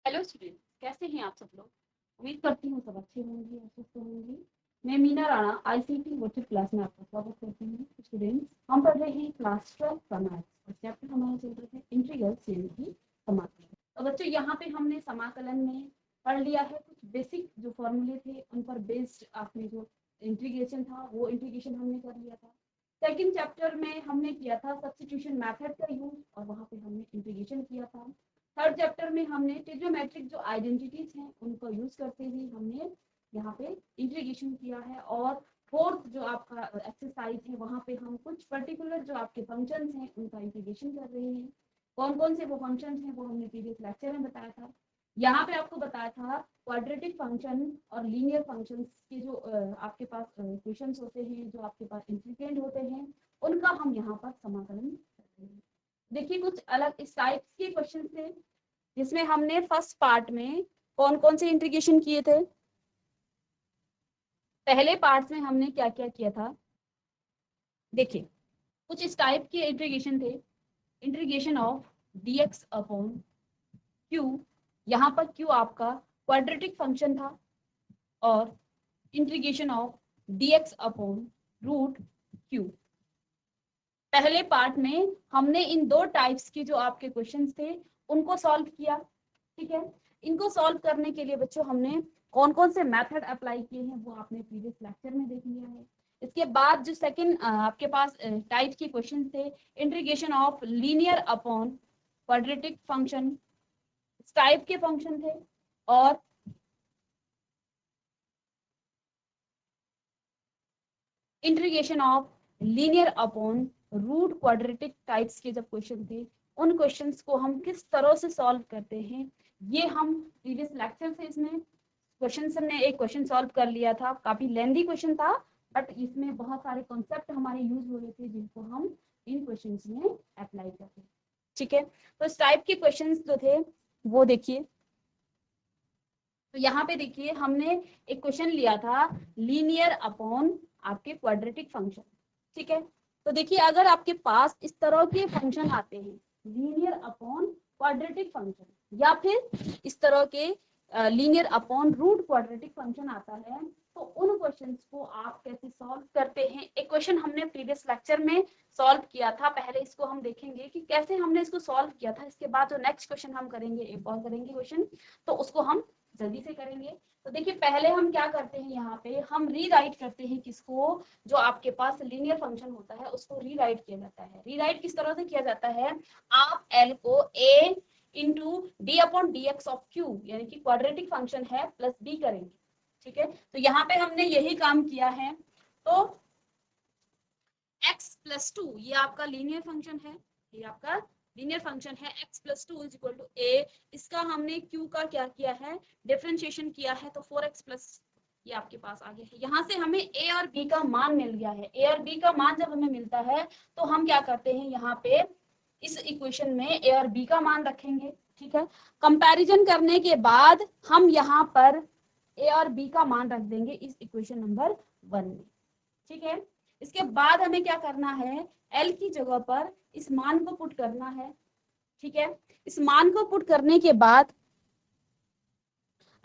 Hello student, कैसे हैं आप सब लोग। उम्मीद करती हूँ सब अच्छे होंगे और स्वस्थ होंगे। मैं Meena Rana ICT virtual class में आपका स्वागत करती हूँ। स्टूडेंट्स, हम पढ़ रहे हैं क्लास 12 का मैथ्स और चैप्टर हमारा चल रहा है इंटीग्रल्स यानी कि समाकलन। तो बच्चों, यहाँ पे हमने समाकलन में पढ़ लिया है कुछ बेसिक जो फॉर्मूले थे उन पर बेस्ड आपने जो इंटीग्रेशन था वो इंटीग्रेशन हमने कर लिया था। सेकंड चैप्टर में हमने किया था सब्स्टिट्यूशन मेथड का यूज और वहाँ पे हमने इंटीग्रेशन किया था। थर्ड चैप्टर में हमने ट्रिग्नोमेट्रिक जो आइडेंटिटीज हैं उनको यूज करते हुए हमने यहाँ पे इंटीग्रेशन किया है। और फोर्थ जो आपका एक्सरसाइज है वहाँ पे हम कुछ पर्टिकुलर जो आपके फंक्शंस हैं उनका इंटीग्रेशन कर रहे हैं। कौन कौन से वो फंक्शंस हैं वो हमने प्रीवियस लेक्चर में बताया था। यहाँ पे आपको बताया था क्वाड्रेटिक फंक्शन और लीनियर फंक्शंस के जो आपके पास क्वेश्चंस होते हैं, जो आपके पास इंटीग्रेंड होते हैं, उनका हम यहाँ पर समाकलन कर रहे हैं। देखिए, कुछ अलग इस टाइप्स के क्वेश्चन थे जिसमें हमने फर्स्ट पार्ट में कौन कौन से इंटीग्रेशन किए थे। पहले पार्ट में हमने क्या क्या किया था, देखिए कुछ इस टाइप के इंटीग्रेशन थे। Integration of dx upon q, यहाँ पर q आपका क्वाड्रेटिक फंक्शन था, और integration of dx upon root q। पहले पार्ट में हमने इन दो टाइप्स की जो आपके क्वेश्चंस थे उनको सॉल्व किया। ठीक है, इनको सॉल्व करने के लिए बच्चों हमने कौन कौन से मेथड अप्लाई किए हैं वो आपने प्रीवियस लेक्चर में देख लिया है। इसके बाद जो सेकंड आपके पास टाइप के क्वेश्चन थे, integration of linear upon quadratic function, इस टाइप के फंक्शन थे। और integration of linear upon root quadratic types के जब क्वेश्चन थे, उन क्वेश्चंस को हम किस तरह से सॉल्व करते हैं ये हम प्रीवियस लेक्चर से इसमें क्वेश्चन हमने एक क्वेश्चन सॉल्व कर लिया था। काफी लेंथी क्वेश्चन था बट इसमें बहुत सारे कॉन्सेप्ट हमारे यूज हो रहे थे जिनको हम इन क्वेश्चंस में अप्लाई करते हैं। ठीक है, तो इस टाइप के क्वेश्चंस जो थे वो देखिए। तो यहाँ पे देखिए हमने एक क्वेश्चन लिया था लीनियर अपॉन आपके क्वाड्रेटिक फंक्शन। ठीक है, तो देखिए अगर आपके पास इस तरह के फंक्शन आते हैं लीनियर अपॉन क्वाड्रेटिक फंक्शन, या फिर इस तरह के linear upon root quadratic function आता है, तो उन क्वेश्चंस को आप कैसे सॉल्व करते हैं। एक क्वेश्चन हमने प्रीवियस लेक्चर में सॉल्व किया था, पहले इसको हम देखेंगे कि कैसे हमने इसको सॉल्व किया था। इसके बाद जो नेक्स्ट क्वेश्चन हम करेंगे, एक और करेंगे क्वेश्चन, तो उसको हम जल्दी से करेंगे। तो देखिए पहले हम क्या करते हैं, यहाँ पे हम रीराइट करते हैं किसको, जो आपके पास लीनियर फंक्शन होता है उसको रीराइट किया जाता है। रीराइट किस तरह से किया जाता है, आप एल को A into D upon D X of Q यानी कि क्वाड्रेटिक फंक्शन है प्लस बी करेंगे। ठीक है, तो यहाँ पे हमने यही काम किया है। तो x प्लस टू ये आपका लीनियर फंक्शन है, ये आपका लीनियर फंक्शन है x plus two is equal to A. इसका हमने q का क्या किया है, डिफरेंशिएशन किया है, तो 4x प्लस ये आपके पास आ गया है। यहाँ से हमें a और b का मान मिल गया है। a और b का मान जब हमें मिलता है तो हम क्या करते हैं, यहाँ पे इस इक्वेशन में a और b का मान रखेंगे। ठीक है, कंपैरिजन करने के बाद हम यहाँ पर a और b का मान रख देंगे इस इक्वेशन नंबर 1 में। ठीक है, इसके बाद हमें क्या करना है, L की जगह पर इस मान को पुट करना है। ठीक है, इस मान को पुट करने के बाद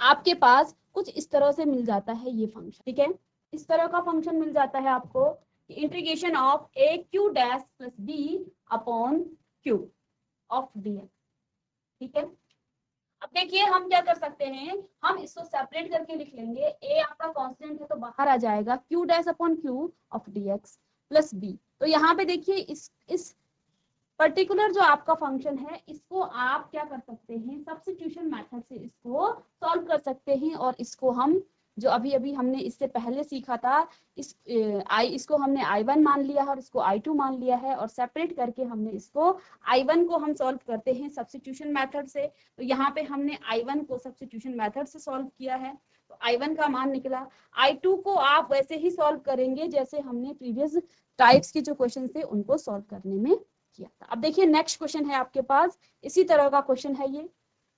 आपके पास कुछ इस तरह से मिल जाता है ये फंक्शन। ठीक है, इस तरह का फंक्शन मिल जाता है आपको, integration of A Q dash plus B upon Q of D X. ठीक है, अब देखिए हम क्या कर सकते हैं, हम इसको सेपरेट करके लिख लेंगे। ए आपका कांस्टेंट है तो बाहर आ जाएगा, Q dash upon Q of DX plus B. तो यहाँ पे देखिए इस पर्टिकुलर जो आपका फंक्शन है इसको आप क्या कर सकते हैं, सब्स्टिट्यूशन मेथड से इसको सॉल्व कर सकते हैं। और इसको हम जो अभी अभी हमने इससे पहले सीखा था, इसको हमने I1 मान लिया है और इसको I2 मान लिया है, और सेपरेट करके हमने इसको I1 को हम सॉल्व करते हैं सब्स्टिट्यूशन मेथड से। तो यहाँ पे हमने I1 को सब्स्टिट्यूशन मेथड से सॉल्व किया है, तो I1 का मान निकला। I2 को आप वैसे ही सॉल्व करेंगे जैसे हमने प्रीवियस टाइप्स के जो क्वेश्चन थे उनको सॉल्व करने में किया था। अब देखिए नेक्स्ट क्वेश्चन है आपके पास, इसी तरह का क्वेश्चन है ये।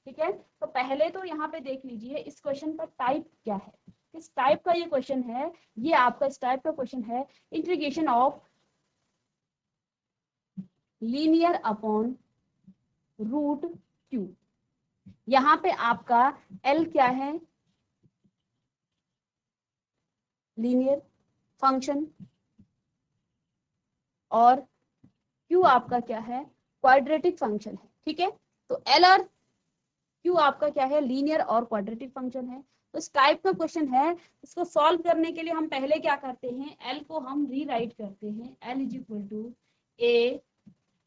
ठीक है, तो पहले तो यहाँ पे देख लीजिए इस क्वेश्चन का टाइप क्या है, किस टाइप का ये क्वेश्चन है। ये आपका इस टाइप का क्वेश्चन है, integration of linear upon root Q. यहाँ पे आपका एल क्या है, लीनियर फंक्शन, और क्यू आपका क्या है, क्वाड्रेटिक फंक्शन है। ठीक है, तो एल और क्यू आपका क्या है, लीनियर और क्वाड्रेटिक फंक्शन है। तो इस टाइप का क्वेश्चन है, इसको सॉल्व करने के लिए हम पहले क्या करते हैं, एल को हम रीराइट करते हैं, L is equal to A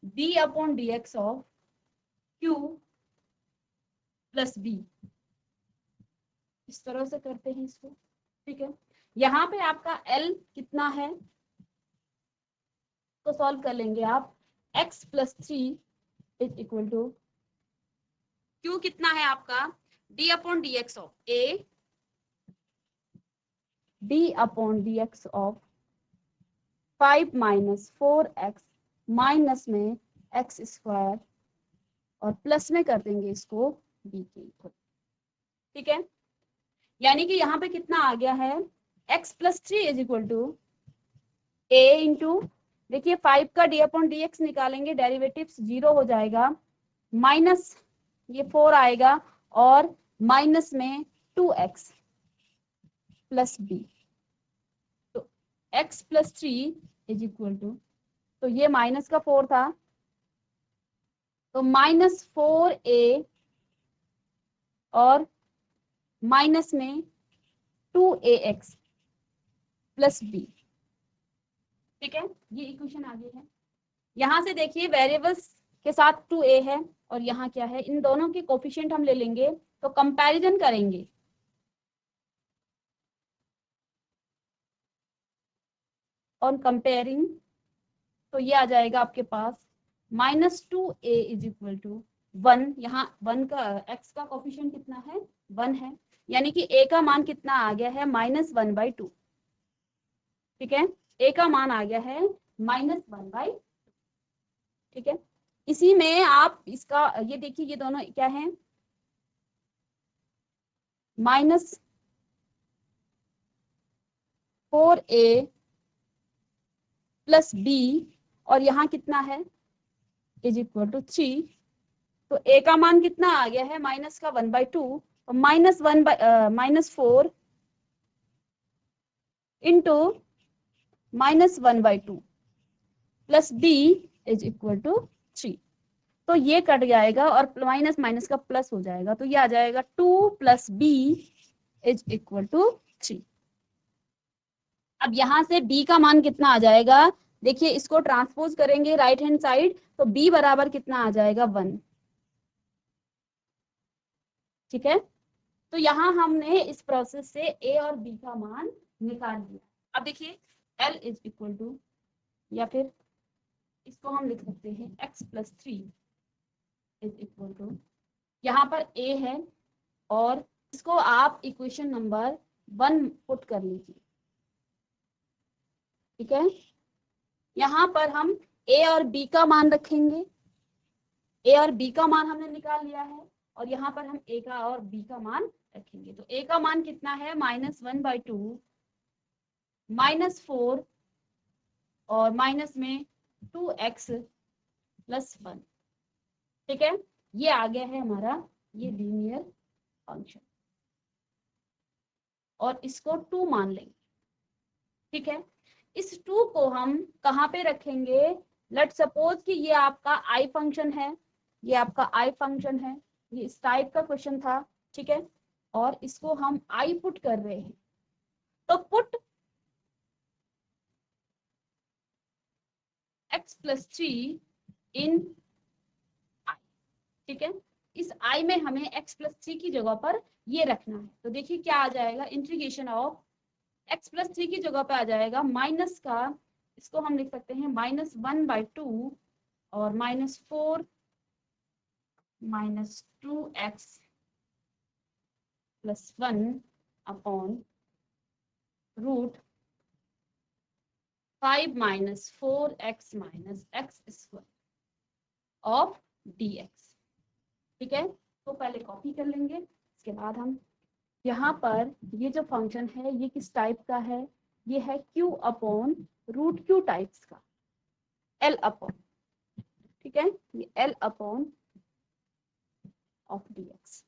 B upon D X of Q plus B, इस तरह से करते हैं इसको। ठीक है, यहाँ पे आपका एल कितना है तो सॉल्व कर लेंगे आप, x plus 3 is equal to Q कितना है आपका, d upon D X of A d upon D X of 5 minus 4x minus में x स्क्वायर और प्लस में कर देंगे इसको b के इक्वल। ठीक है, यानी कि यहाँ पे कितना आ गया है, x plus 3 is equal to a into, देखिए 5 का d अपॉन डी एक्स निकालेंगे, डेरिवेटिव्स 0 हो जाएगा, माइनस ये 4 आएगा और माइनस में 2x प्लस b, तो x plus 3 is equal to, तो ये माइनस का 4 था तो माइनस 4a और माइनस में 2ax प्लस b। ठीक है, ये इक्वेशन आगे है। यहां से देखिए वेरिएबल्स के साथ 2a है और यहाँ क्या है, इन दोनों के कोफिशिएंट हम ले लेंगे तो कंपैरिजन करेंगे, ऑन कंपेयरिंग तो ये आ जाएगा आपके पास minus 2a is equal to 1, यहाँ 1 का x का कोफिशिएंट कितना है, 1 है, यानी कि a का मान कितना आ गया है, -1/2। ठीक है, a का मान आ गया है -1/2। ठीक है, इसी में आप इसका ये देखिए, ये दोनों क्या है, -4a प्लस b और यहाँ कितना है, इज इक्वल टू 3, तो a का मान कितना आ गया है, माइनस का 1/2, तो -4 into -1/2 plus b is equal to 3, तो ये कट जाएगा और माइनस माइनस का प्लस हो जाएगा, तो ये आ जाएगा 2 plus b is equal to 3। अब यहाँ से b का मान कितना आ जाएगा, देखिए इसको ट्रांसपोज करेंगे राइट हैंड साइड, तो b बराबर कितना आ जाएगा, 1। ठीक है, तो यहाँ हमने इस प्रोसेस से a और b का मान निकाल लिया। अब देखिए l इज इक्वल टू, या फिर इसको हम लिख सकते हैं x plus 3 is equal to, यहाँ पर a है और इसको आप इक्वेशन नंबर 1 पुट कर लीजिए। ठीक है, यहाँ पर हम a और b का मान रखेंगे, a और b का मान हमने निकाल लिया है और यहाँ पर हम a का और b का मान रखेंगे, तो a का मान कितना है, -1/2 -4 और माइनस में 2x प्लस 1। ठीक है, ये आ गया है हमारा ये लीनियर फंक्शन और इसको 2 मान लेंगे। ठीक है, इस 2 को हम कहाँ पे रखेंगे, लेट सपोज कि ये आपका आई फंक्शन है, ये आपका आई फंक्शन है, ये इस टाइप का क्वेश्चन था। ठीक है, और इसको हम आई पुट कर रहे हैं, तो पुट x प्लस 3 इन आई। ठीक है, इस आई में हमें x प्लस 3 की जगह पर ये रखना है, तो देखिए क्या आ जाएगा, इंटीग्रेशन ऑफ x प्लस 3 की जगह पे आ जाएगा माइनस का, इसको हम लिख सकते हैं -1/2 और -4 -2x plus 1 upon root 5 -4x minus x square of dx। ठीक है, तो पहले कॉपी कर लेंगे, इसके बाद हम यहाँ पर ये जो फंक्शन है ये किस टाइप का है, ये है q upon root q types का, l अपॉन, ठीक है, ये l अपॉन ऑफ dx।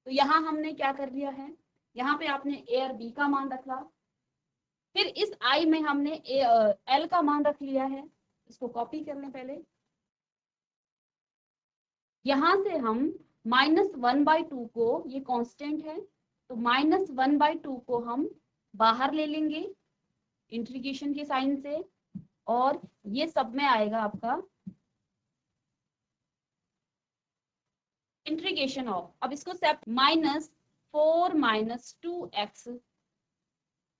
तो यहाँ हमने क्या कर लिया है, यहाँ पे आपने ए और बी का मान रखा, फिर इस आई में हमने एल का मान रख लिया है। इसको कॉपी कर लें पहले। यहाँ से हम -1/2 को, ये कांस्टेंट है, तो -1/2 को हम बाहर ले लेंगे इंटीग्रेशन के साइन से, और ये सब में आएगा आपका इंटीग्रेशन ऑफ, अब इसको सेप -4 - 2x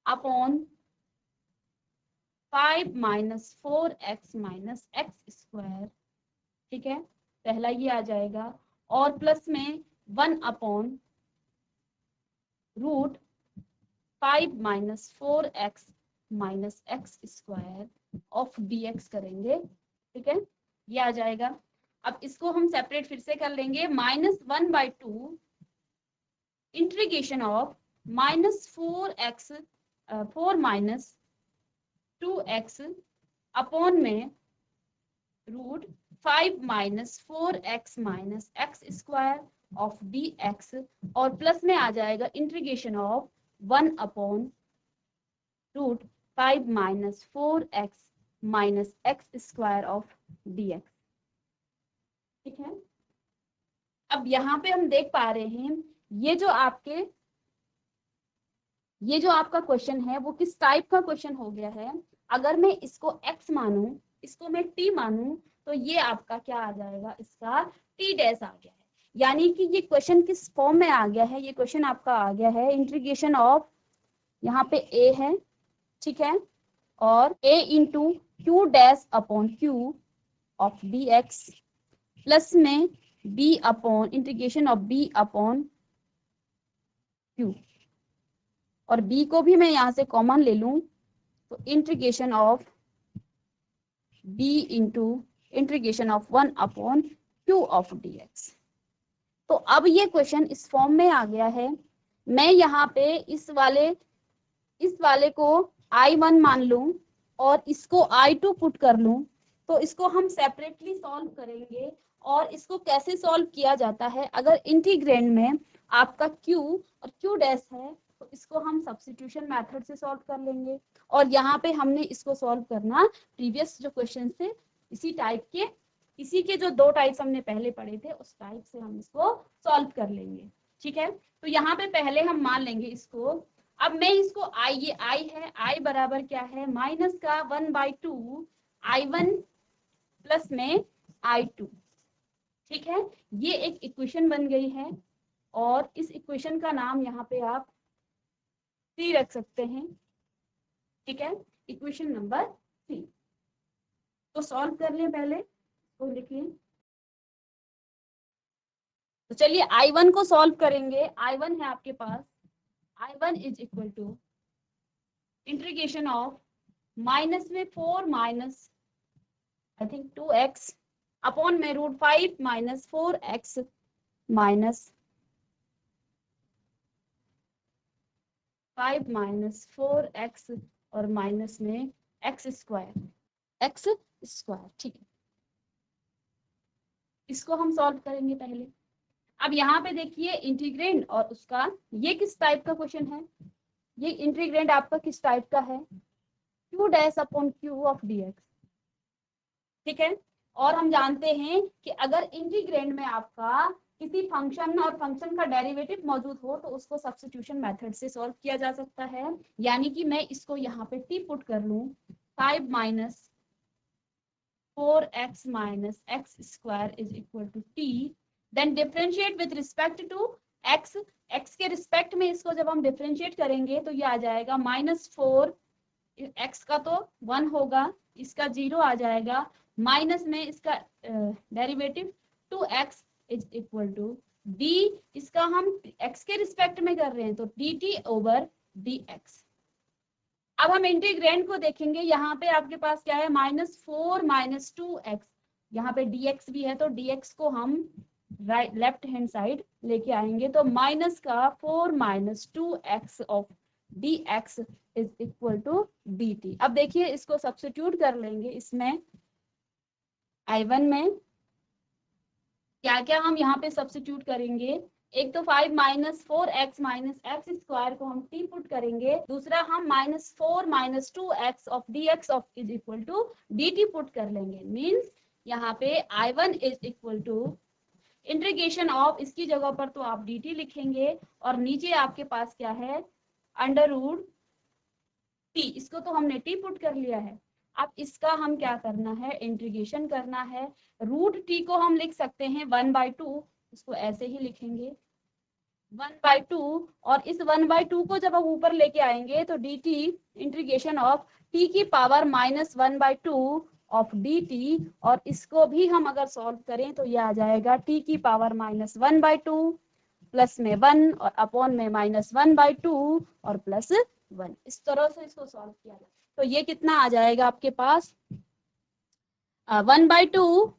upon 5 - 4x - x square, ठीक है, पहला ये आ जाएगा, और प्लस में 1/√5 - 4x - x square of dx करेंगे, ठीक है, ये आ जाएगा। अब इसको हम सेपरेट फिर से कर लेंगे, -1/2 इंटीग्रेशन ऑफ -4 - 2x अपॉन में √5 - 4x - x square of dx, और प्लस में आ जाएगा integration of 1/√5 - 4x - x square of dx, ठीक है। अब यहाँ पे हम देख पा रहे हैं ये जो आपका क्वेश्चन है वो किस टाइप का क्वेश्चन हो गया है। अगर मैं इसको x मानूं, इसको मैं t मानूं, तो ये आपका क्या आ जाएगा, इसका t डैश आ गया है। यानी कि ये क्वेश्चन किस फॉर्म में आ गया है, ये क्वेश्चन आपका आ गया है इंटीग्रेशन ऑफ, यहाँ पे a है, ठीक है, और a into q dash upon q of dx, plus में b upon integration of b upon q, और b को भी मैं यहाँ से कॉमन ले लूं, तो integration of b into integration of 1/q of dx। तो अब ये क्वेश्चन इस फॉर्म में आ गया है। मैं यहाँ पे इस वाले को I1 मान लूं और इसको I2 पुट कर लूं, तो इसको हम सेपरेटली सॉल्व करेंगे। और इसको कैसे सॉल्व किया जाता है, अगर इंटीग्रेंड में आपका q और q डैश है तो इसको हम सब्स्टिट्यूशन मेथड से सॉल्व कर लेंगे। और यहाँ पे हमने इसको सॉल्व करना प्रीवियस जो क्वेश्चन से इसी के जो 2 टाइप्स हमने पहले पढ़े थे उस टाइप से हम इसको सॉल्व कर लेंगे, ठीक है। तो यहाँ पे पहले हम मान लेंगे इसको। अब मैं इसको ये I है, I बराबर क्या है, माइनस का 1/2 I1 प्लस में I2, ठीक है। ये एक इक्वेशन बन गई है, और इस इक्वेशन का नाम यहाँ पे आप 3 रख सकते हैं, ठीक है, इक्वेशन नंबर 3। तो सॉल्व कर लें पहले, तो लिखिए। तो चलिए I1 को सॉल्व करेंगे। I1 है आपके पास, I1 is equal to integration of minus में 4 माइनस 2x अपॉन में √5 - 4x माइनस 5 - 4x और माइनस में x स्क्वायर, ठीक है। इसको हम सॉल्व करेंगे पहले। अब यहाँ पे देखिए इंटीग्रेंड और उसका, ये किस टाइप का क्वेश्चन है, ये इंटीग्रेंड आपका किस टाइप का है, q dash upon q of dx, ठीक है। और हम जानते हैं कि अगर इंटीग्रेंड में आपका किसी फंक्शन और फंक्शन का डेरिवेटिव मौजूद हो तो उसको सब्स्टिट्यूशन मेथड से सॉल्व किया जा सकता है। यानी कि मैं इसको यहाँ पे t पुट कर लूं, 5 - 4x - x square is equal to t, then differentiate with respect to x के रिस्पेक्ट में इसको जब हम डिफरेंशिएट करेंगे तो ये आ जाएगा -4, x का तो 1 होगा, इसका 0 आ जाएगा, माइनस में इसका derivative 2x is equal to d, इसका हम x के रिस्पेक्ट में कर रहे हैं तो dt ओवर dx। अब हम इंटीग्रेंड को देखेंगे, यहाँ पे आपके पास क्या है, -4 - 2x, यहाँ पे dx भी है तो dx को हम लेफ्ट हैंड साइड लेके आएंगे, तो माइनस का 4 - 2x of dx is equal to dt। अब देखिए इसको सब्स्टिट्यूट कर लेंगे, इसमें I1 में क्या क्या हम यहाँ पे सब्स्टिट्यूट करेंगे, एक तो 5 minus 4x minus x square को हम t पुट करेंगे, दूसरा हम minus 4 minus 2x of dx of is equal to dt put कर लेंगे। मीन्स यहाँ पे I1 is equal to integration of, इसकी जगह पर तो आप dt लिखेंगे और नीचे आपके पास क्या है, अंडर रूट t, इसको तो हमने t पुट कर लिया है। अब इसका हम क्या करना है, इंटीग्रेशन करना है। रूट t को हम लिख सकते हैं 1/2, इसको ऐसे ही लिखेंगे 1/2, और इस 1/2 को जब हम ऊपर लेके आएंगे तो dt इंटीग्रेशन ऑफ t की पावर -1/2 ऑफ dt, और इसको भी हम अगर सॉल्व करें तो ये आ जाएगा t की पावर -1/2 प्लस में 1 और अपॉन में -1/2 और प्लस 1। इस तरह से इसको सॉल्व किया जाए तो ये कितना आ जाएगा आपके पास, 1/2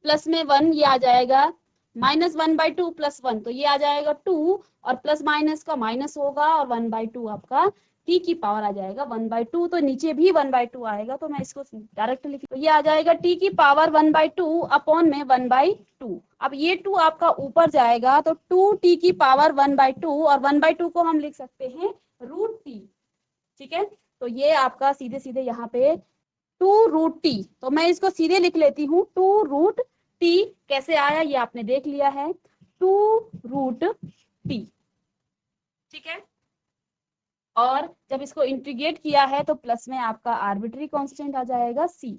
प्लस में 1, ये आ जाएगा -1/2 प्लस 1, तो ये आ जाएगा 2, और प्लस माइनस का माइनस होगा और 1/2 आपका t की पावर आ जाएगा 1/2, तो नीचे भी 1/2 आएगा, तो मैं इसको डायरेक्ट लिख, तो ये आ जाएगा t की पावर 1/2 अपॉन में 1/2। अब ये 2 आपका ऊपर जाएगा तो 2t की पावर 1/2, और 1/2 को हम लिख सकते हैं रूट t। ठीक है, तो ये आपका सीधे सीधे यहाँ पे 2√t, तो मैं इसको सीधे लिख लेती हूँ 2√t। कैसे आया ये आपने देख लिया है, 2√t। ठीक है, और जब इसको इंटीग्रेट किया है तो प्लस में आपका आर्बिट्री कांस्टेंट आ जाएगा c,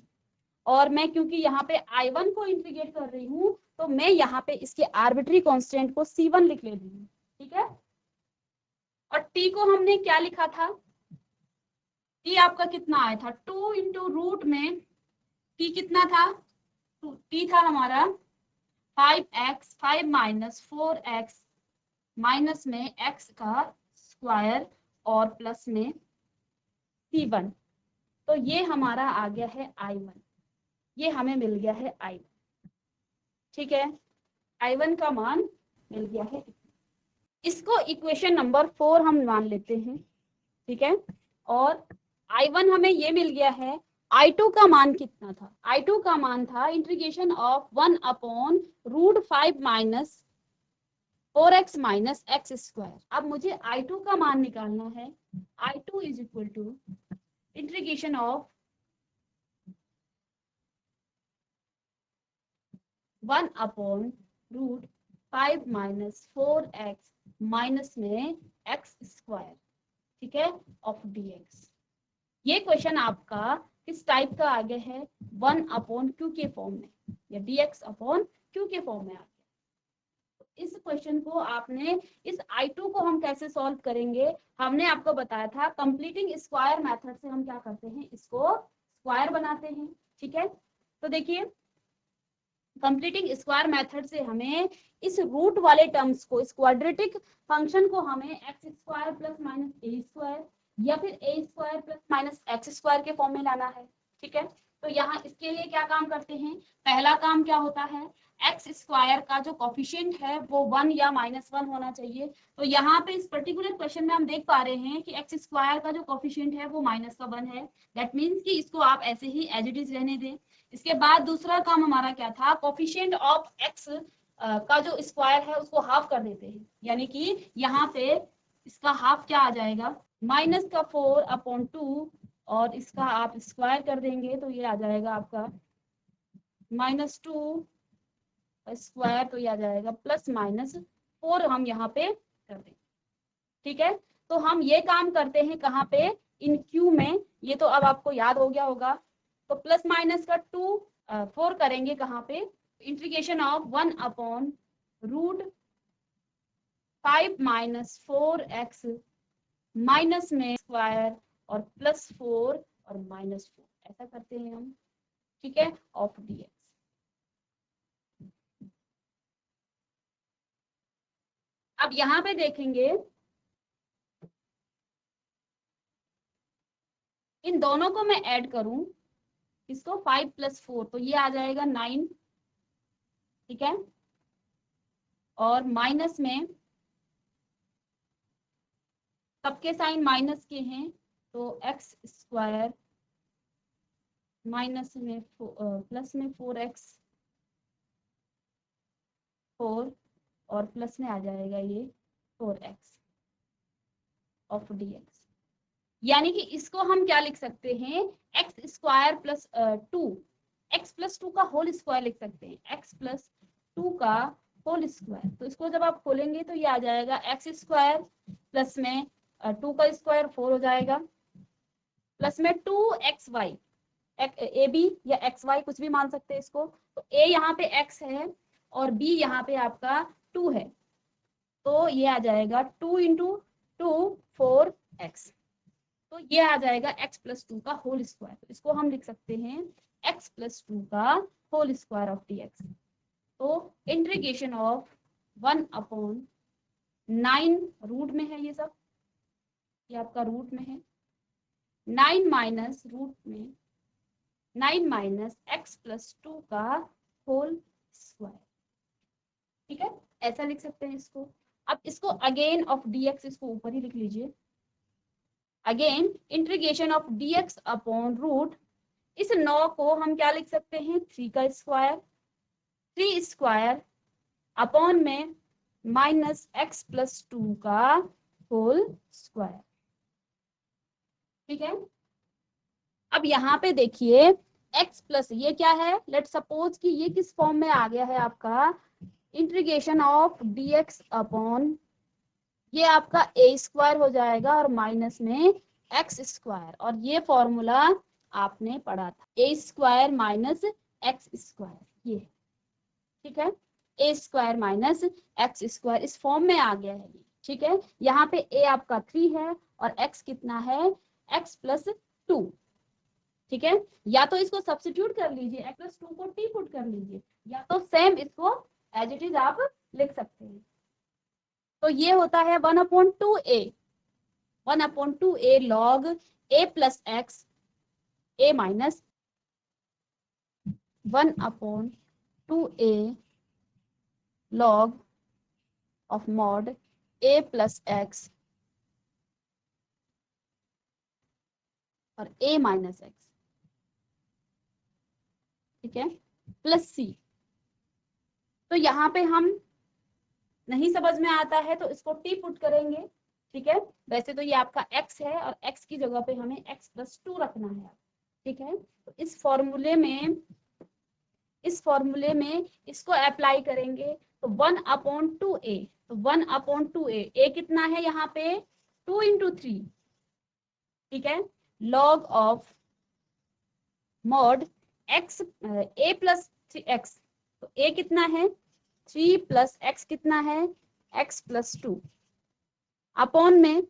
और मैं क्योंकि यहाँ पे I1 को इंटीग्रेट कर रही हूँ तो मैं यहाँ पे इसके आर्बिट्री कांस्टेंट को c1 लिख ले रही हूँ। ठीक है, और t को हमने क्या लिखा था, t आपका कितना आया था, 2 इंटू रूट में t कितना था, t था हमारा 5x, 5 माइनस 4x माइनस में x का स्क्वायर और प्लस में c1, तो ये हमारा आ गया है I1, ये हमें मिल गया है I1। ठीक है, I1 का मान मिल गया है, इसको इक्वेशन नंबर 4 हम मान लेते हैं। ठीक है, और I1 हमें ये मिल गया है। I2 का मान कितना था, I2 का मान था integration of 1/√5 minus 4x minus x square. अब मुझे I2 का मान निकालना है, I2 is equal to integration of 1/√5 minus 4x minus में एक्स स्क्वायर, ठीक है, ऑफ dx। ये क्वेश्चन आपका किस टाइप का आगे है, 1/q के फॉर्म में, या dx/q के फॉर्म में आ गया। इस क्वेश्चन को आपने, इस I2 को हम कैसे सॉल्व करेंगे, हमने आपको बताया था कंप्लीटिंग स्क्वायर मेथड से हम क्या करते हैं, इसको स्क्वायर बनाते हैं। ठीक है, तो देखिए कंप्लीटिंग स्क्वायर मेथड से हमें इस रूट वाले टर्म्स को, इस क्वाड्रेटिक फंक्शन को हमें X square plus minus A square या फिर A square plus minus x square के फॉर्म में लाना है। ठीक है, तो यहाँ इसके लिए क्या काम करते हैं, पहला काम क्या होता है, एक्स स्क्वायर का जो कोफिशिएंट है वो 1 या -1 होना चाहिए। तो यहाँ पे इस पर्टिकुलर क्वेश्चन में हम देख पा रहे हैं कि एक्स स्क्वायर का जो कोफिशिएंट है वो -1 है। दैट मीन्स कि इसको आप ऐसे ही एज इट इज रहने दें। इसके बाद दूसरा काम हमारा क्या था, कोफिशिएंट ऑफ एक्स का जो स्क्वायर है उसको हाफ कर देते हैं, यानी कि यहाँ पे इसका हाफ क्या आ जाएगा, -4/2, और इसका आप स्क्वायर कर देंगे तो ये आ जाएगा आपका -2 स्क्वायर, तो ये आ जाएगा +-4 हम यहाँ पे कर देंगे। ठीक है, तो हम ये काम करते हैं कहाँ पे, इन क्यू में, ये तो अब आपको याद हो गया होगा। तो प्लस माइनस का 4 करेंगे कहाँ पे, integration of 1/√5 minus 4x minus में स्क्वायर और +4 और -4, ऐसा करते हैं हम। ठीक है, ऑफ dx। अब यहाँ पे देखेंगे इन दोनों को मैं ऐड करूं, इसको 5 + 4, तो ये आ जाएगा 9। ठीक है, और माइनस में सबके साइन माइनस के हैं, तो एक्स स्क्वायर माइनस में प्लस में 4x 4 और प्लस में आ जाएगा ये 4x ऑफ dx। यानी कि इसको हम क्या लिख सकते हैं, x square plus 2, x plus 2 का होल स्क्वायर लिख सकते हैं, एक्स प्लस 2 का होल स्क्वायर। तो इसको जब आप खोलेंगे तो ये आ जाएगा एक्स स्क्वायर प्लस में 2 का स्क्वायर 4 हो जाएगा, प्लस में 2xy, ए बी या एक्स वाई कुछ भी मान सकते हैं इसको। तो ए यहाँ पे x है और b यहाँ पे आपका 2 है, तो ये आ जाएगा 2 इंटू 2 4x। तो ये आ जाएगा x प्लस 2 का होल स्क्वायर। तो इसको हम लिख सकते हैं x प्लस 2 का होल स्क्वायर ऑफ dx। तो इंटीग्रेशन ऑफ 1/9 रूट में है, ये सब ये आपका रूट में है, 9 माइनस रूट में 9 माइनस एक्स प्लस 2 का होल स्क्वायर। ठीक है, ऐसा लिख सकते हैं इसको। अब इसको अगेन ऑफ dx, इसको ऊपर ही लिख लीजिए, again integration of dx upon root, इस 9 को हम क्या लिख सकते हैं, 3 का स्क्वायर, 3 स्क्वायर अपॉन में माइनस एक्स प्लस 2 का होल स्क्वायर। ठीक है, अब यहाँ पे देखिए x प्लस ये क्या है, लेट सपोज कि ये किस फॉर्म में आ गया है आपका, इंटीग्रेशन ऑफ dx अपॉन ये आपका a स्क्वायर हो जाएगा और माइनस में x स्क्वायर, और ये फॉर्मूला आपने पढ़ा था, a square minus x square, ये ठीक है, a square minus x square इस फॉर्म में आ गया है ये। ठीक है, यहाँ पे a आपका 3 है और x कितना है, x प्लस 2। ठीक है, या तो इसको सब्स्टिट्यूट कर लीजिए, x प्लस 2 को t पुट कर लीजिए, या तो सेम इसको एज इट इज आप लिख सकते हैं। तो ये होता है 1/2a, 1/2a log a plus x a minus 1/2a log of mod a plus x और a माइनस एक्स। ठीक है, प्लस सी। तो यहाँ पे हम नहीं समझ में आता है तो इसको टी पुट करेंगे। ठीक है, वैसे तो ये आपका x है और x की जगह पे हमें x प्लस 2 रखना है। ठीक है, तो इस फॉर्मूले में इसको अप्लाई करेंगे तो 1/2a, तो 1/2a, a कितना है यहाँ पे 2 इंटू 3। ठीक है, log of mod x a plus 3x, तो a कितना है 3 प्लस x कितना है x प्लस 2 अपॉन में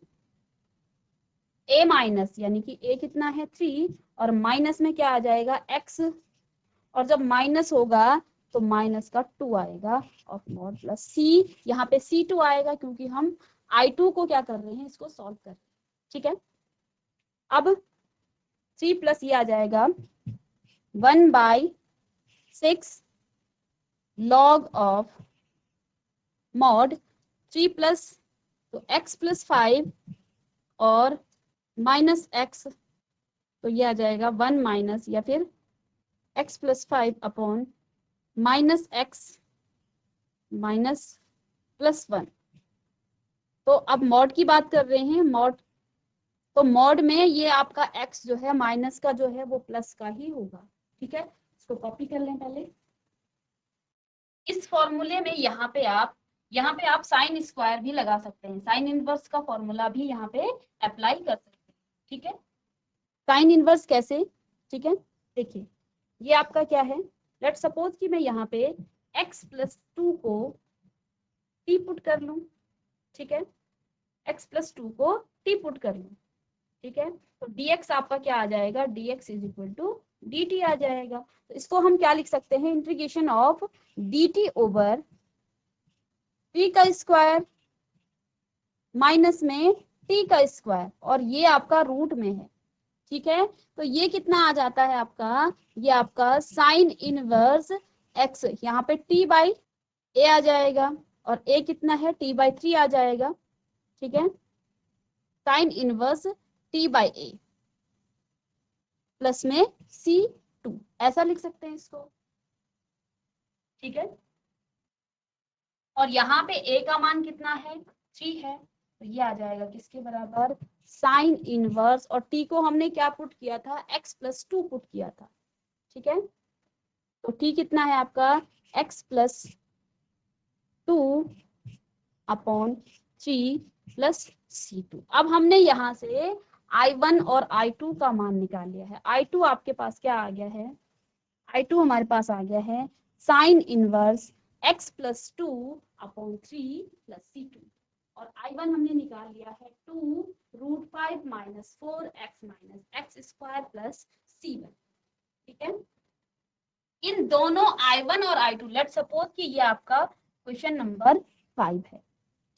a माइनस, यानी कि a कितना है 3 और माइनस में क्या आ जाएगा x, और जब माइनस होगा तो माइनस का 2 आएगा ऑफ मॉड प्लस c, यहाँ पे c2 आएगा क्योंकि हम i2 को क्या कर रहे हैं, इसको सॉल्व कर रहे हैं। ठीक है, अब 3 प्लस ये आ जाएगा 1/6 log ऑफ मॉड 3 प्लस तो x प्लस 5 और माइनस x, तो ये आ जाएगा 1 माइनस या फिर x plus 5 upon minus x minus plus 1। तो अब मॉड की बात कर रहे हैं, मॉड, तो मॉड में ये आपका x जो है माइनस का जो है वो प्लस का ही होगा। ठीक है, इसको कॉपी कर लें पहले। इस फॉर्मूले में यहाँ पे आप साइन स्क्वायर भी लगा सकते हैं, साइन इनवर्स का फॉर्मूला भी यहाँ पे अप्लाई कर सकते हैं। ठीक है, साइन इनवर्स कैसे, ठीक है, देखिए ये आपका क्या है, लेट सपोज कि मैं यहाँ पे x प्लस 2 को t पुट कर लूं। ठीक है, x प्लस 2 को t पुट कर लूं। ठीक है, तो dx आपका क्या आ जाएगा, dx is equal to dt आ जाएगा। तो इसको हम क्या लिख सकते हैं, इंटीग्रेशन ऑफ dt ओवर 3 का स्क्वायर माइनस में t का स्क्वायर, और ये आपका रूट में है। ठीक है, तो ये कितना आ जाता है आपका, ये आपका साइन इनवर्स x, यहाँ पे t बाई a आ जाएगा और a कितना है t/3 आ जाएगा। ठीक है, sine inverse t by a plus में c2, ऐसा लिख सकते हैं इसको। ठीक है, और यहाँ पे a का मान कितना है 3 है, तो ये आ जाएगा किसके बराबर साइन इनवर्स, और t को हमने क्या पुट किया था x+2 पुट किया था। ठीक है, तो t कितना है आपका x+2 अपॉन 3 प्लस C2। अब हमने यहाँ से I1 और I2 का मान निकाल लिया है। I2 आपके पास क्या आ गया है, I2 हमारे पास आ गया है sine inverse x+2 upon 3 plus C2, और I1 हमने निकाल लिया है 2√5 minus 4x minus x square plus C1। ठीक है, इन दोनों I1 और I2, लेट सपोज कि ये आपका क्वेश्चन नंबर 5 है।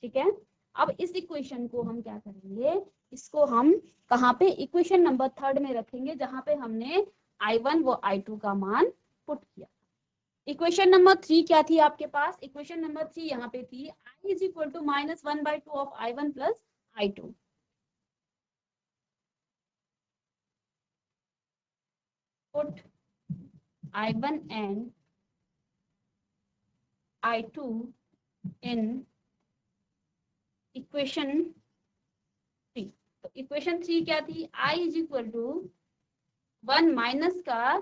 ठीक है, अब इस इक्वेशन को हम क्या करेंगे, इसको हम कहाँ पे इक्वेशन नंबर 3 में रखेंगे, जहां पे हमने I1 व I2 का मान पुट किया। इक्वेशन नंबर 3 क्या थी आपके पास, इक्वेशन नंबर 3 यहाँ पे थी I इज इक्वल टू -1/2 ऑफ I1 plus I2। Put I1 and I2 in equation 3। तो इक्वेशन 3 क्या थी, I is equal to 1 minus का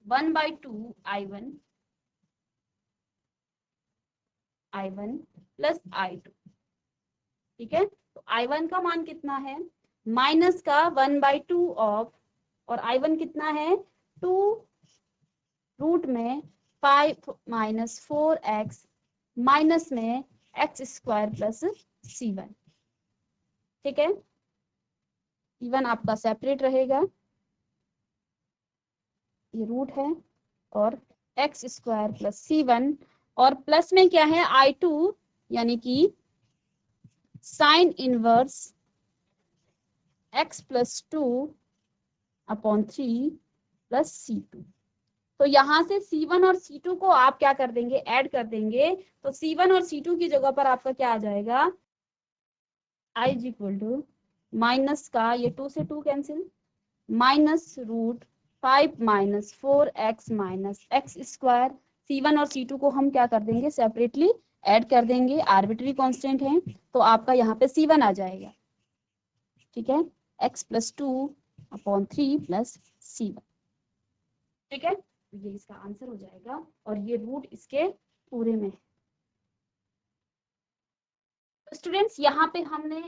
1/2 I1 प्लस I2। ठीक है, तो I1 का मान कितना है माइनस का 1/2 ऑफ, और I1 कितना है 2 रूट में 5 माइनस 4x माइनस में एक्स स्क्वायर प्लस C1। ठीक है, C1 आपका सेपरेट रहेगा, ये रूट है, और एक्स स्क्वायर प्लस C1, और प्लस में क्या है I2 यानी कि sine inverse x+2 upon 3 plus C2। तो यहाँ से C1 और C2 को आप क्या कर देंगे, ऐड कर देंगे, तो C1 और C2 की जगह पर आपका क्या आ जाएगा I is equal to minus का, ये 2 से 2 cancel, -√5 minus 4x minus x square. C1 और C2 को हम क्या कर देंगे, सेपरेटली ऐड कर देंगे, आर्बिट्री कांस्टेंट है, तो आपका यहाँ पे C1 आ जाएगा। ठीक है, x+2 अपॉन 3 प्लस C1। ठीक है, तो ये इसका आंसर हो जाएगा, और ये रूट इसके पूरे में है। तो स्टूडेंट्स यहाँ पे हमने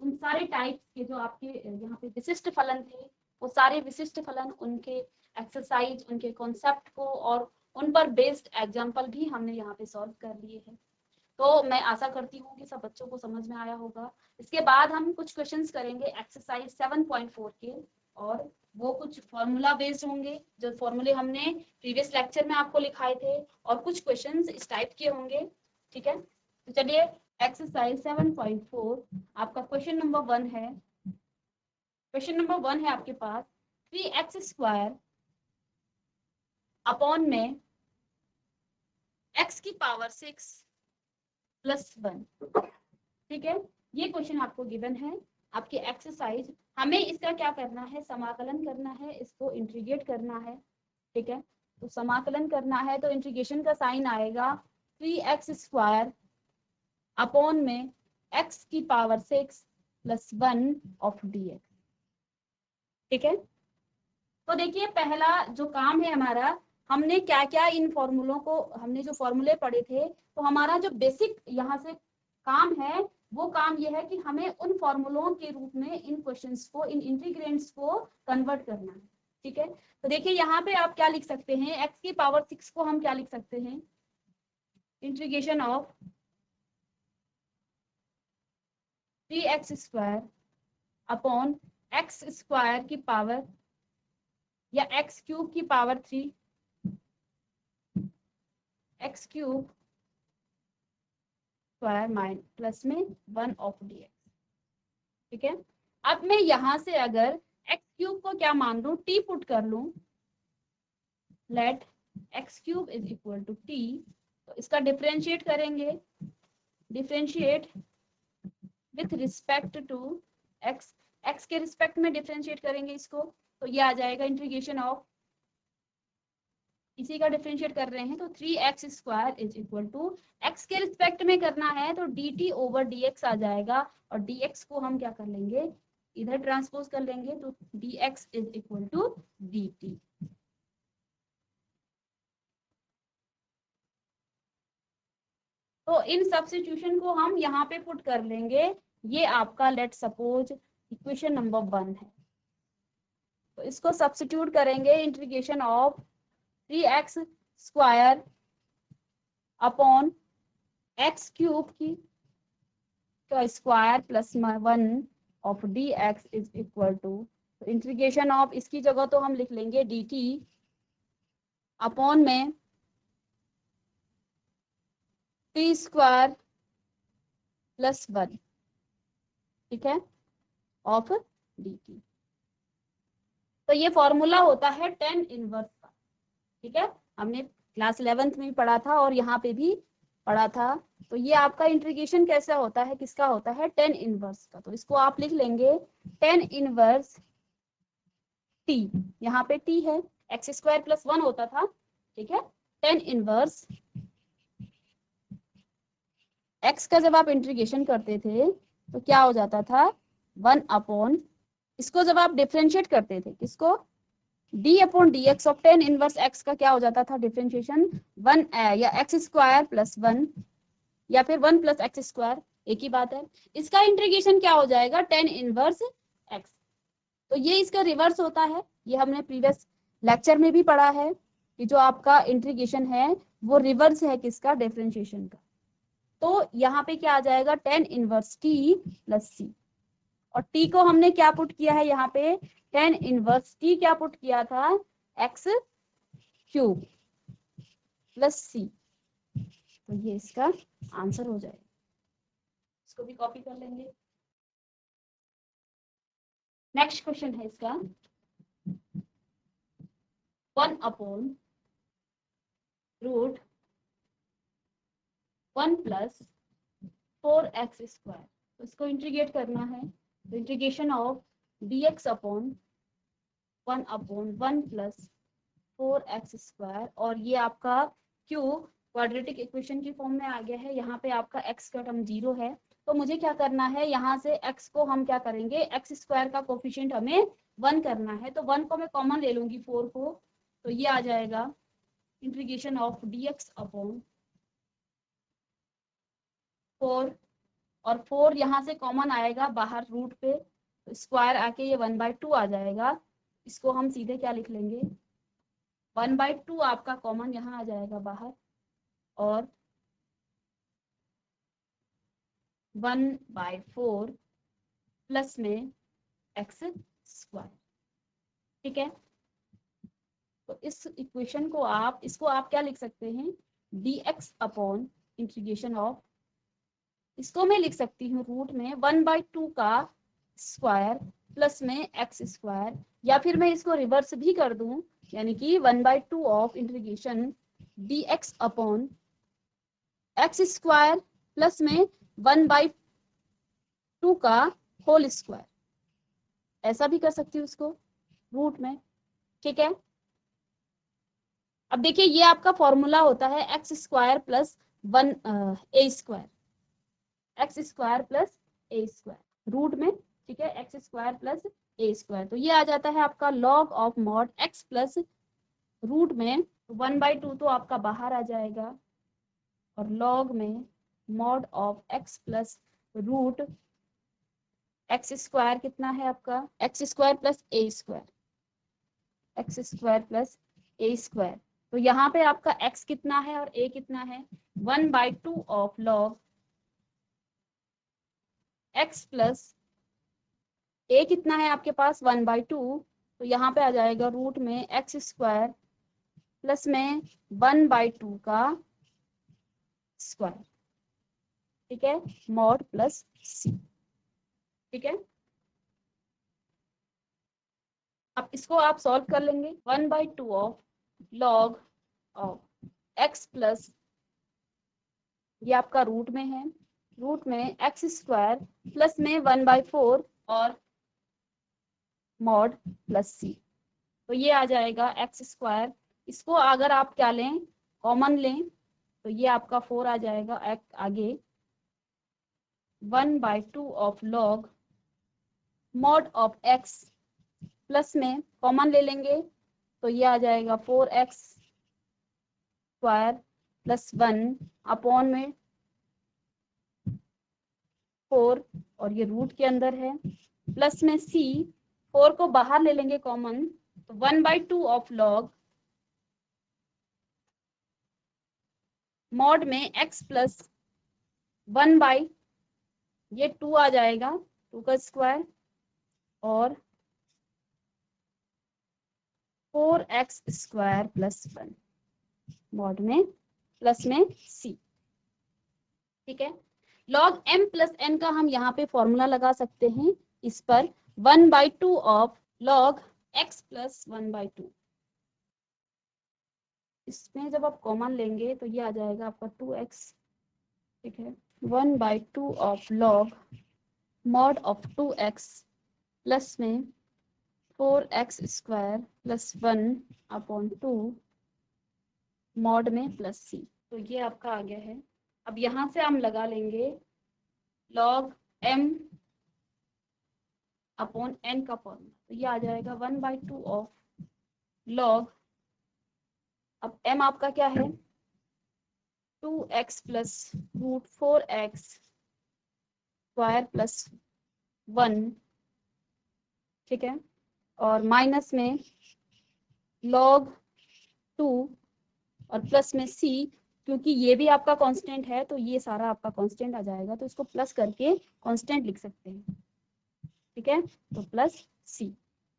उन सारे टाइप्स के जो आपके यहाँ पे विशिष्ट फलन थे, वो सारे विशिष्ट फलन, उनके एक्सरसाइज, उनके कॉन्सेप्ट को और उन पर बेस्ड एग्जाम्पल भी हमने यहाँ पे सॉल्व कर लिए हैं। तो मैं आशा करती हूँ कि सब बच्चों को समझ में आया होगा। इसके बाद हम कुछ क्वेश्चंस करेंगे एक्सरसाइज 7.4 के, और वो कुछ फॉर्मूला बेस्ड होंगे, जो फॉर्मूले हमने प्रीवियस लेक्चर में आपको लिखाए थे, और कुछ क्वेश्चंस इस टाइप के होंगे। ठीक है, तो चलिए एक्सरसाइज 7.4 आपका क्वेश्चन नंबर 1 है। क्वेश्चन नंबर 1 है आपके पास 3x² अपॉन में x की पावर 6 प्लस 1। ठीक है, ये क्वेश्चन आपको गिवन है आपकी एक्सरसाइज। हमें इसका क्या करना है, समाकलन करना है, इसको इंटीग्रेट करना है। ठीक है, तो समाकलन करना है तो इंटीग्रेशन का साइन आएगा 3x² अपॉन में x की पावर 6 प्लस 1 ऑफ dx। ठीक है, तो देखिए पहला जो काम है हमारा, हमने क्या क्या इन फॉर्मूलों को, हमने जो फॉर्मूले पढ़े थे, तो हमारा जो बेसिक यहाँ से काम है, वो काम ये है कि हमें उन फॉर्मूलों के रूप में इन क्वेश्चंस को, इन इंटीग्रेंट्स को कन्वर्ट करना है। ठीक है, तो देखिए यहाँ पे आप क्या लिख सकते हैं, x की पावर 6 को हम क्या लिख सकते हैं, integration of 3x² upon x square की पावर, या x³ की power 3, x³ square mine plus में 1 ऑफ dx। ठीक है, अब मैं यहां से अगर x³ को क्या मान लूं, t पुट कर लूं, let x³ is equal to t, तो इसका डिफरेंशिएट करेंगे, differentiate with respect to x, x के रिस्पेक्ट में डिफरेंशिएट करेंगे इसको, तो ये आ जाएगा इंटीग्रेशन ऑफ इसी का डिफरेंशिएट कर रहे हैं, तो 3x square is equal to x के रिस्पेक्ट में करना है तो dt ओवर dx आ जाएगा, और dx को हम क्या कर लेंगे, इधर ट्रांसपोज कर लेंगे, तो dx is equal to dt। तो इन सब्स्टिट्यूशन को हम यहाँ पे पुट कर लेंगे। ये आपका लेट सपोज इक्वेशन नंबर 1 है, तो इसको सब्स्टिट्यूट करेंगे, integration of 3x square upon x cube की का square plus 1 of dx is equal to, integration of इसकी जगह तो हम लिख लेंगे dt अपॉन में 3 स्क्वायर प्लस 1, ठीक है, ऑफ dt। तो ये फॉर्मूला होता है tan इनवर्स का, ठीक है, हमने क्लास 11th में भी पढ़ा था और यहाँ पे भी पढ़ा था। तो ये आपका इंटीग्रेशन कैसा होता है, किसका होता है, tan इनवर्स का। तो इसको आप लिख लेंगे tan इनवर्स t, यहाँ पे t है, x स्क्वायर प्लस 1 होता था, ठीक है, tan इनवर्स x का जब आप इंटीग्रेशन करते थे तो क्या हो जाता था, 1 अपॉन, इसको जब आप डिफरेंशिएट करते थे, किसको, d upon D X of tan inverse x का क्या हो जाता था डिफरेंशिएशन, 1 या x स्क्वायर प्लस 1 या फिर 1 प्लस एक्स स्क्वायर, एक ही बात है। इसका इंटीग्रेशन क्या हो जाएगा, tan इनवर्स x। तो ये इसका रिवर्स होता है, ये हमने प्रीवियस लेक्चर में भी पढ़ा है कि जो आपका इंटीग्रेशन है वो रिवर्स है किसका, डिफरेंशिएशन का। तो यहाँ पे क्या आ जाएगा, tan inverse t plus c, और t को हमने क्या पुट किया है यहाँ पे, tan इनवर्स t क्या पुट किया था, x क्यूब प्लस c। तो ये इसका आंसर हो जाएगा, इसको भी कॉपी कर लेंगे। नेक्स्ट क्वेश्चन है इसका 1 upon root 1 plus 4x square, तो इसको इंटीग्रेट करना है, तो integration of dx upon 1 upon 1 plus 4x square, और ये आपका q क्वाड्रेटिक इक्वेशन की फॉर्म में आ गया है। यहाँ पे आपका x का टर्म 0 है, तो मुझे क्या करना है, यहाँ से x को हम क्या करेंगे, x स्क्वायर का कोफिशिएंट हमें 1 करना है, तो 1 को मैं कॉमन ले लूंगी 4 को, तो ये आ जाएगा इंटीग्रेशन ऑफ dx अपॉन 4, और 4 यहाँ से कॉमन आएगा बाहर रूट पे, तो स्क्वायर आके ये 1/2 आ जाएगा। इसको हम सीधे क्या लिख लेंगे, 1/2 आपका कॉमन यहाँ आ जाएगा बाहर, और 1/4 प्लस में x स्क्वायर, ठीक है। तो इस इक्वेशन को आप, इसको आप क्या लिख सकते हैं, dx अपॉन इंटीग्रेशन ऑफ, इसको मैं लिख सकती हूँ रूट में 1/2 का स्क्वायर प्लस में x स्क्वायर, या फिर मैं इसको रिवर्स भी कर दूं, यानी कि 1/2 of integration dx upon x square plus में 1/2 का होल स्क्वायर, ऐसा भी कर सकती हूँ उसको रूट में, ठीक है। अब देखिए ये आपका फॉर्मूला होता है x square plus 1 a square, x square plus a square root में, ठीक है, x square plus a square, तो ये आ जाता है आपका log of mod x plus root में 1/2 तो आपका बाहर आ जाएगा, और लॉग में mod of x plus root x square कितना है आपका, x square plus a square, x square plus a square. तो यहाँ पे आपका x कितना है और a कितना है, 1/2 of log x plus a कितना है आपके पास 1/2, तो यहाँ पे आ जाएगा रूट में x स्क्वायर प्लस में 1/2 का स्क्वायर, ठीक है, मॉड प्लस c, ठीक है। अब इसको आप सॉल्व कर लेंगे, 1/2 of log of x plus, ये आपका रूट में है, रूट में एक्स स्क्वायर प्लस में 1/4 और मॉड प्लस सी, तो ये आ जाएगा एक्स स्क्वायर इसको अगर आप क्या लें, कॉमन लें, तो ये आपका 4 आ जाएगा आगे 1/2 of log mod of x, plus में कॉमन ले लेंगे तो ये आ जाएगा 4x स्क्वायर प्लस 1 अपॉन में 4, और ये रूट के अंदर है, प्लस में c, 4 को बाहर ले लेंगे कॉमन, तो 1/2 ऑफ लॉग मॉड में x प्लस 1 बाई, ये 2 आ जाएगा, 2 का स्क्वायर, और 4x स्क्वायर प्लस 1 मॉड में प्लस में c। ठीक है, लॉग m प्लस n का हम यहाँ पे फॉर्मूला लगा सकते हैं इस पर, 1/2 ऑफ लॉग x प्लस 1/2, इसमें जब आप कॉमन लेंगे तो ये आ जाएगा आपका 2x। ठीक है, 1/2 of log mod of 2x plus में 4x square plus 1 upon 2 mod में प्लस c। तो ये आपका आ गया है। अब यहाँ से हम लगा लेंगे लॉग m अपॉन n का फॉर्मूला, तो ये आ जाएगा 1/2 ऑफ लॉग, अब m आपका क्या है 2x plus root 4x square plus 1। ठीक है, और माइनस में लॉग 2 और प्लस में c, क्योंकि ये भी आपका कांस्टेंट है तो ये सारा आपका कांस्टेंट आ जाएगा, तो इसको प्लस करके कांस्टेंट लिख सकते हैं। ठीक है, तो प्लस c,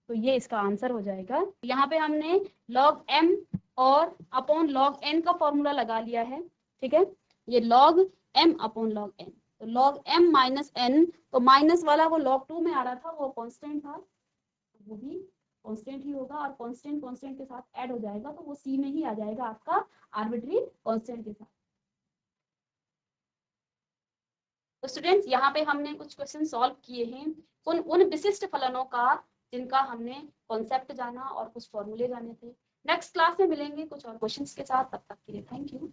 तो ये इसका आंसर हो जाएगा। यहाँ पे हमने log m और अपॉन log n का फॉर्मूला लगा लिया है। ठीक है, ये log m upon log n, तो log m माइनस n, तो माइनस वाला वो log 2 में आ रहा था, वो कांस्टेंट था, वो भी कांस्टेंट ही होगा, और कांस्टेंट कांस्टेंट के साथ ऐड हो जाएगा, तो वो c में ही आ जाएगा आपका आर्बिट्री कांस्टेंट के साथ। तो स्टूडेंट्स यहाँ पे हमने कुछ क्वेश्चन सॉल्व किए हैं उन विशिष्ट फलनों का जिनका हमने कॉन्सेप्ट जाना और कुछ फॉर्मूले जाने थे। नेक्स्ट क्लास में मिलेंगे कुछ और क्वेश्चंस के साथ, तब तक के लिए थैंक यू।